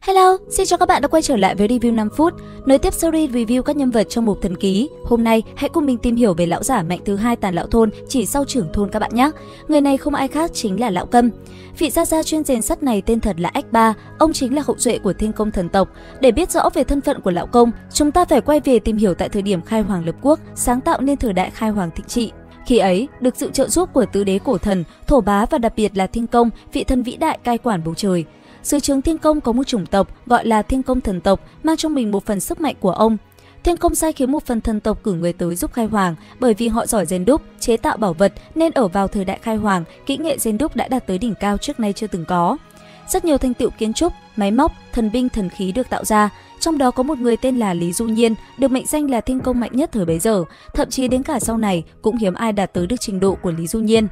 Hello, xin chào các bạn đã quay trở lại với review 5 phút. Nối tiếp series review các nhân vật trong mục Thần Ký. Hôm nay, hãy cùng mình tìm hiểu về lão giả mạnh thứ hai Tàn Lão Thôn chỉ sau trưởng thôn các bạn nhé. Người này không ai khác chính là Lão Câm. Vị gia gia chuyên rèn sắt này tên thật là Ách Ba, ông chính là hậu duệ của Thiên Công thần tộc. Để biết rõ về thân phận của Lão Công, chúng ta phải quay về tìm hiểu tại thời điểm khai hoàng lập quốc, sáng tạo nên thời đại khai hoàng thịnh trị. Khi ấy, được sự trợ giúp của tứ đế cổ thần, Thổ Bá và đặc biệt là Thiên Công, vị thần vĩ đại cai quản bầu trời. Dưới trướng Thiên Công có một chủng tộc gọi là Thiên Công thần tộc, mang trong mình một phần sức mạnh của ông. Thiên Công sai khiến một phần thần tộc cử người tới giúp khai hoàng, bởi vì họ giỏi rèn đúc, chế tạo bảo vật nên ở vào thời đại khai hoàng, kỹ nghệ rèn đúc đã đạt tới đỉnh cao trước nay chưa từng có. Rất nhiều thành tựu kiến trúc, máy móc, thần binh, thần khí được tạo ra. Trong đó có một người tên là Lý Du Nhiên, được mệnh danh là Thiên Công mạnh nhất thời bấy giờ. Thậm chí đến cả sau này cũng hiếm ai đạt tới được trình độ của Lý Du Nhiên.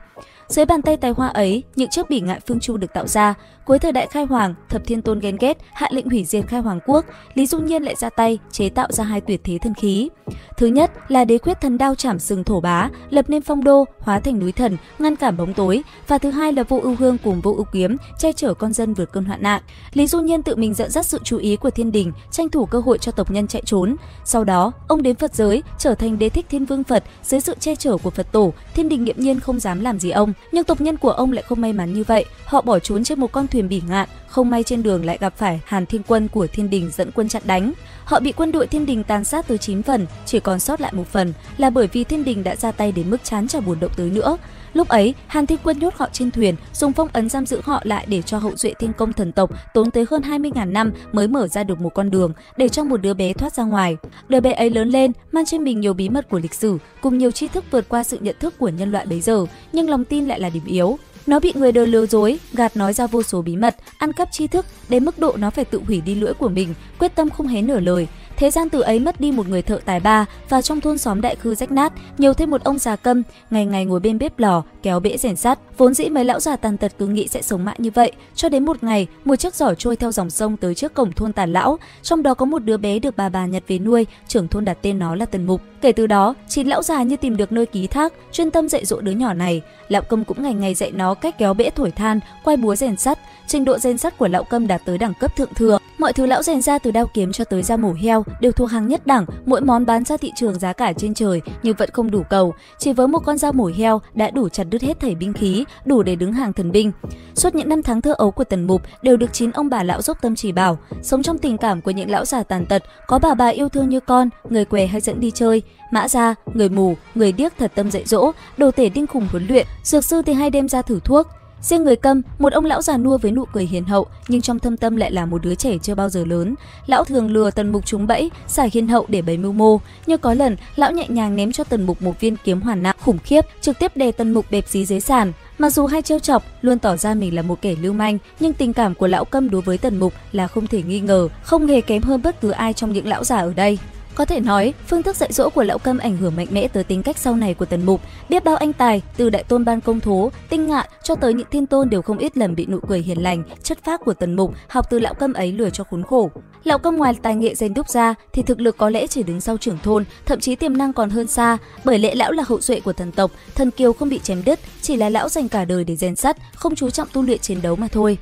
Dưới bàn tay tài hoa ấy, những chiếc bỉ ngạn phương chu được tạo ra. Cuối thời đại khai hoàng, Thập Thiên Tôn ghen ghét, hạ lệnh hủy diệt khai hoàng quốc. Lý Du Nhiên lại ra tay chế tạo ra hai tuyệt thế thần khí. Thứ nhất là Đế Quyết Thần Đao chảm sừng Thổ Bá, lập nên phong đô, hóa thành núi thần, ngăn cản bóng tối. Và thứ hai là Vô Ưu Hương cùng Vô Ưu Kiếm, che chở con dân vượt cơn hoạn nạn. Lý Du Nhiên tự mình dẫn dắt sự chú ý của thiên đình, tranh thủ cơ hội cho tộc nhân chạy trốn. Sau đó, ông đến Phật giới, trở thành Đế Thích Thiên Vương Phật, dưới sự che chở của Phật tổ. Thiên đình nghiễm nhiên không dám làm gì ông. Nhưng tộc nhân của ông lại không may mắn như vậy, họ bỏ trốn trên một con thuyền bỉ ngạn, không may trên đường lại gặp phải Hàn Thiên Quân của thiên đình dẫn quân chặn đánh. Họ bị quân đội thiên đình tàn sát tới 9 phần, chỉ còn sót lại một phần là bởi vì thiên đình đã ra tay đến mức chán chả buồn động tới nữa. Lúc ấy, Hàn Thiên Quân nhốt họ trên thuyền, dùng phong ấn giam giữ họ lại để cho hậu duệ Thiên Công thần tộc tốn tới hơn 20.000 năm mới mở ra được một con đường để cho một đứa bé thoát ra ngoài. Đứa bé ấy lớn lên, mang trên mình nhiều bí mật của lịch sử, cùng nhiều tri thức vượt qua sự nhận thức của nhân loại bấy giờ, nhưng lòng tin lại là điểm yếu. Nó bị người đời lừa dối, gạt nói ra vô số bí mật, ăn cắp tri thức đến mức độ nó phải tự hủy đi lưỡi của mình, quyết tâm không hé nửa lời. Thế gian từ ấy mất đi một người thợ tài ba, và trong thôn xóm đại cư rách nát, nhiều thêm một ông già câm, ngày ngày ngồi bên bếp lò, kéo bể rèn sắt. Vốn dĩ mấy lão già tàn tật cứ nghĩ sẽ sống mãi như vậy, cho đến một ngày, một chiếc giỏ trôi theo dòng sông tới trước cổng thôn Tàn Lão, trong đó có một đứa bé được bà nhặt về nuôi, trưởng thôn đặt tên nó là Tần Mục. Kể từ đó, chín lão già như tìm được nơi ký thác, chuyên tâm dạy dỗ đứa nhỏ này. Lão Câm cũng ngày ngày dạy nó cách kéo bể thổi than, quay búa rèn sắt. Trình độ rèn sắt của Lão Câm đạt tới đẳng cấp thượng thừa. Mọi thứ lão rèn ra từ đao kiếm cho tới da mổ heo đều thuộc hàng nhất đẳng, mỗi món bán ra thị trường giá cả trên trời nhưng vẫn không đủ cầu. Chỉ với một con dao mổ heo đã đủ chặt đứt hết thảy binh khí, đủ để đứng hàng thần binh. Suốt những năm tháng thơ ấu của Tần Mục đều được chín ông bà lão dốc tâm chỉ bảo, sống trong tình cảm của những lão già tàn tật, có bà yêu thương như con, người què hay dẫn đi chơi, mã gia, người mù, người điếc thật tâm dạy dỗ, đồ tể đinh khủng huấn luyện, dược sư thì hay đem ra thử thuốc. Riêng người Câm, một ông lão già nua với nụ cười hiền hậu, nhưng trong thâm tâm lại là một đứa trẻ chưa bao giờ lớn. Lão thường lừa Tần Mục trúng bẫy, xài hiền hậu để bày mưu mô. Nhưng có lần, lão nhẹ nhàng ném cho Tần Mục một viên kiếm hoàn nặng khủng khiếp, trực tiếp đè Tần Mục bẹp dí dưới sàn. Mặc dù hay trêu chọc, luôn tỏ ra mình là một kẻ lưu manh, nhưng tình cảm của lão Câm đối với Tần Mục là không thể nghi ngờ, không hề kém hơn bất cứ ai trong những lão già ở đây. Có thể nói, phương thức dạy dỗ của Lão Câm ảnh hưởng mạnh mẽ tới tính cách sau này của Tần Mục. Biết bao anh tài, từ đại tôn Ban Công Thố, Tinh Ngạn cho tới những thiên tôn đều không ít lần bị nụ cười hiền lành, chất phác của Tần Mục học từ Lão Câm ấy lừa cho khốn khổ. Lão Câm ngoài tài nghệ rèn đúc ra thì thực lực có lẽ chỉ đứng sau trưởng thôn, thậm chí tiềm năng còn hơn xa, bởi lẽ lão là hậu duệ của thần tộc, thần kiều không bị chém đứt, chỉ là lão dành cả đời để rèn sắt, không chú trọng tu luyện chiến đấu mà thôi.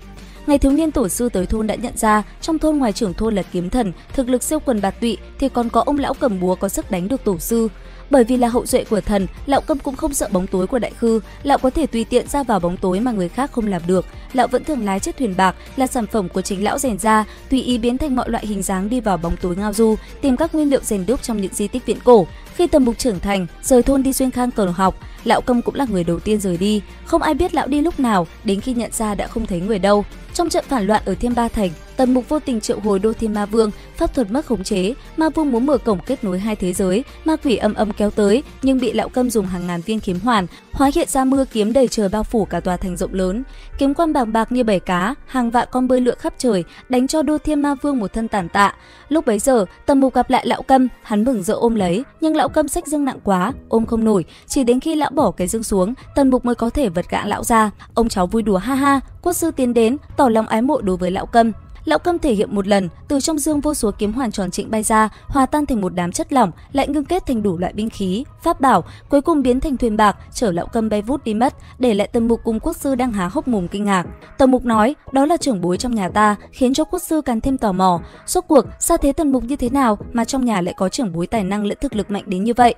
Ngày thiếu niên tổ sư tới thôn đã nhận ra, trong thôn ngoài trưởng thôn là kiếm thần, thực lực siêu quần bạt tụy thì còn có ông lão cầm búa có sức đánh được tổ sư. Bởi vì là hậu duệ của thần, Lão Câm cũng không sợ bóng tối của đại khư, lão có thể tùy tiện ra vào bóng tối mà người khác không làm được. Lão vẫn thường lái chiếc thuyền bạc là sản phẩm của chính lão rèn ra, tùy ý biến thành mọi loại hình dáng đi vào bóng tối ngao du, tìm các nguyên liệu rèn đúc trong những di tích viễn cổ. Khi Tần Mục trưởng thành, rời thôn đi xuyên khang cầu học, Lão Câm cũng là người đầu tiên rời đi. Không ai biết lão đi lúc nào, đến khi nhận ra đã không thấy người đâu. Trong trận phản loạn ở Thiên Ba Thành, Tần Mục vô tình triệu hồi Đô Thiên Ma Vương, pháp thuật mất khống chế, Ma Vương muốn mở cổng kết nối hai thế giới, ma quỷ âm kéo tới, nhưng bị Lão Câm dùng hàng ngàn viên kiếm hoàn, hóa hiện ra mưa kiếm đầy trời bao phủ cả tòa thành rộng lớn. Kiếm quang bàng bạc như bầy cá, hàng vạn con bơi lượn khắp trời, đánh cho Đô Thiên Ma Vương một thân tàn tạ. Lúc bấy giờ, Tần Mục gặp lại Lão Câm, hắn mừng rỡ ôm lấy, nhưng Lão Câm xách dương nặng quá, ôm không nổi, chỉ đến khi lão bỏ cái dương xuống, Tần Mục mới có thể vật gã lão ra. Ông cháu vui đùa ha ha, quốc sư tiến đến, tỏ lòng ái mộ đối với Lão Câm. Lão Câm thể hiện một lần, từ trong dương vô số kiếm hoàn tròn trịnh bay ra, hòa tan thành một đám chất lỏng, lại ngưng kết thành đủ loại binh khí, pháp bảo, cuối cùng biến thành thuyền bạc, chở Lão Câm bay vút đi mất, để lại Tần Mục cùng quốc sư đang há hốc mồm kinh ngạc. Tần Mục nói, đó là trưởng bối trong nhà ta, khiến cho quốc sư càng thêm tò mò. Rốt cuộc, sao thế Tần Mục như thế nào mà trong nhà lại có trưởng bối tài năng lẫn thực lực mạnh đến như vậy?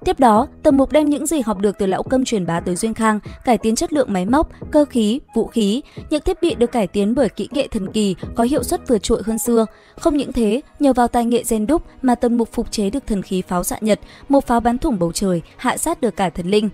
Tiếp đó, Tần Mục đem những gì học được từ Lão Câm truyền bá tới Duyên Khang, cải tiến chất lượng máy móc, cơ khí, vũ khí, những thiết bị được cải tiến bởi kỹ nghệ thần kỳ, có hiệu suất vượt trội hơn xưa. Không những thế, nhờ vào tài nghệ rèn đúc mà Tần Mục phục chế được thần khí pháo xạ nhật, một pháo bắn thủng bầu trời, hạ sát được cả thần linh.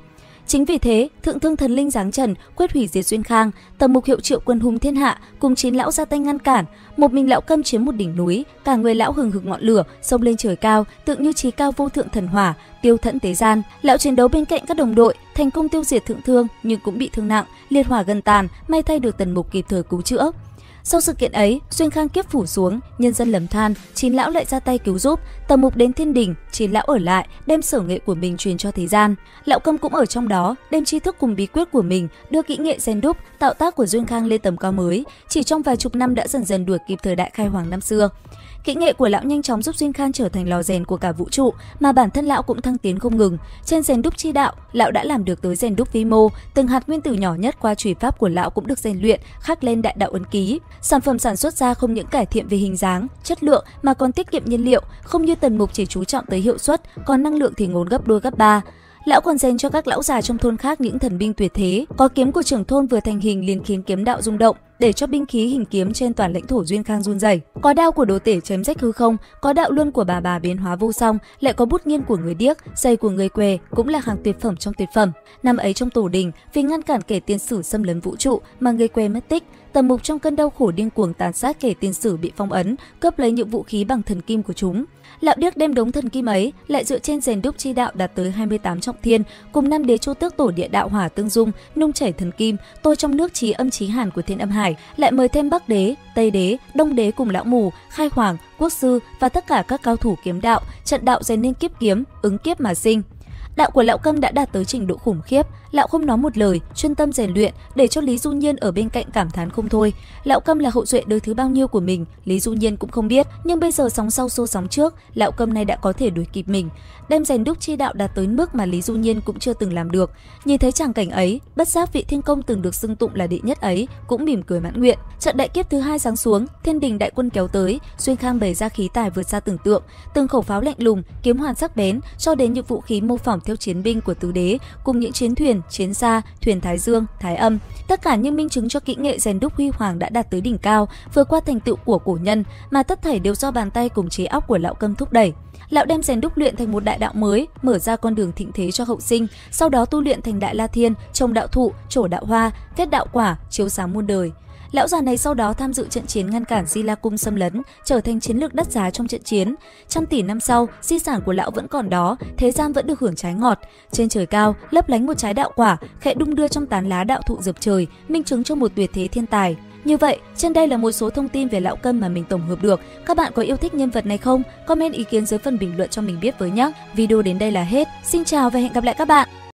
Chính vì thế, thượng thương thần linh giáng trần, quyết hủy diệt Duyên Khang. Tần Mục hiệu triệu quân hùng thiên hạ, cùng 9 lão ra tay ngăn cản. Một mình Lão Câm chiếm một đỉnh núi, cả người lão hừng hực ngọn lửa, xông lên trời cao, tượng như chí cao vô thượng thần hỏa, tiêu thẫn thế gian. Lão chiến đấu bên cạnh các đồng đội, thành công tiêu diệt thượng thương nhưng cũng bị thương nặng, liệt hỏa gần tàn, may thay được Tần Mục kịp thời cứu chữa. Sau sự kiện ấy, Duyên Khang kiếp phủ xuống, nhân dân lầm than, 9 lão lại ra tay cứu giúp. Tần Mục đến thiên đình, 9 lão ở lại, đem sở nghệ của mình truyền cho thế gian. Lão Câm cũng ở trong đó, đem tri thức cùng bí quyết của mình, đưa kỹ nghệ rèn đúc, tạo tác của Duyên Khang lên tầm cao mới. Chỉ trong vài chục năm đã dần dần đuổi kịp thời đại khai hoàng năm xưa. Kỹ nghệ của lão nhanh chóng giúp Duyên Khang trở thành lò rèn của cả vũ trụ, mà bản thân lão cũng thăng tiến không ngừng. Trên rèn đúc chi đạo, lão đã làm được tới rèn đúc vi mô, từng hạt nguyên tử nhỏ nhất qua chùy pháp của lão cũng được rèn luyện, khắc lên đại đạo ấn ký. Sản phẩm sản xuất ra không những cải thiện về hình dáng, chất lượng mà còn tiết kiệm nhiên liệu, không như Tần Mục chỉ chú trọng tới hiệu suất, còn năng lượng thì ngốn gấp đôi gấp ba. Lão còn rèn cho các lão già trong thôn khác những thần binh tuyệt thế, có kiếm của trưởng thôn vừa thành hình liền khiến kiếm đạo rung động, để cho binh khí hình kiếm trên toàn lãnh thổ Duyên Khang run rẩy. Có đao của đồ tể chém rách hư không, có đạo luân của bà biến hóa vô song, lại có bút nghiên của người điếc, giày của người què, cũng là hàng tuyệt phẩm trong tuyệt phẩm. Năm ấy trong tổ đình, vì ngăn cản kẻ tiên sử xâm lấn vũ trụ mà người què mất tích, Tần Mục trong cơn đau khổ điên cuồng tàn sát kẻ tiên sử bị phong ấn, cướp lấy những vũ khí bằng thần kim của chúng. Lão điếc đem đống thần kim ấy lại dựa trên rèn đúc chi đạo đạt tới 28 trọng thiên, cùng 5 đế chu tước tổ địa đạo hỏa tương dung, nung chảy thần kim, tôi trong nước chí âm chí hàn của Thiên Âm Hải, lại mời thêm Bắc đế, Tây đế, Đông đế cùng lão mù, Khai Hoàng, Quốc sư và tất cả các cao thủ kiếm đạo, trận đạo rèn nên kiếp kiếm, ứng kiếp mà sinh. Đạo của Lão Câm đã đạt tới trình độ khủng khiếp, lão không nói một lời, chuyên tâm rèn luyện, để cho Lý Du Nhiên ở bên cạnh cảm thán không thôi. Lão Câm là hậu duệ đời thứ bao nhiêu của mình, Lý Du Nhiên cũng không biết, nhưng bây giờ sóng sau xô sóng trước, Lão Câm này đã có thể đuổi kịp mình, đem rèn đúc chi đạo đạt tới mức mà Lý Du Nhiên cũng chưa từng làm được. Nhìn thấy tràng cảnh ấy, bất giác vị thiên công từng được xưng tụng là đệ nhất ấy cũng mỉm cười mãn nguyện. Trận đại kiếp thứ hai giáng xuống, thiên đình đại quân kéo tới, Duyên Khang bày ra khí tài vượt xa tưởng tượng, từng khẩu pháo lạnh lùng, kiếm hoàn sắc bén, cho đến những vũ khí mô phỏng theo chiến binh của tứ đế, cùng những chiến thuyền, chiến xa, thuyền Thái Dương, Thái Âm, tất cả những minh chứng cho kỹ nghệ rèn đúc huy hoàng đã đạt tới đỉnh cao, vượt qua thành tựu của cổ nhân, mà tất thảy đều do bàn tay cùng trí óc của Lão Câm thúc đẩy. Lão đem rèn đúc luyện thành một đại đạo mới, mở ra con đường thịnh thế cho hậu sinh, sau đó tu luyện thành Đại La Thiên, trồng đạo thụ, trổ đạo hoa, kết đạo quả, chiếu sáng muôn đời. Lão già này sau đó tham dự trận chiến ngăn cản Di La Cung xâm lấn, trở thành chiến lược đắt giá trong trận chiến. Trăm tỷ năm sau, di sản của lão vẫn còn đó, thế gian vẫn được hưởng trái ngọt. Trên trời cao, lấp lánh một trái đạo quả, khẽ đung đưa trong tán lá đạo thụ dập trời, minh chứng cho một tuyệt thế thiên tài. Như vậy, trên đây là một số thông tin về Lão Câm mà mình tổng hợp được. Các bạn có yêu thích nhân vật này không? Comment ý kiến dưới phần bình luận cho mình biết với nhé. Video đến đây là hết. Xin chào và hẹn gặp lại các bạn.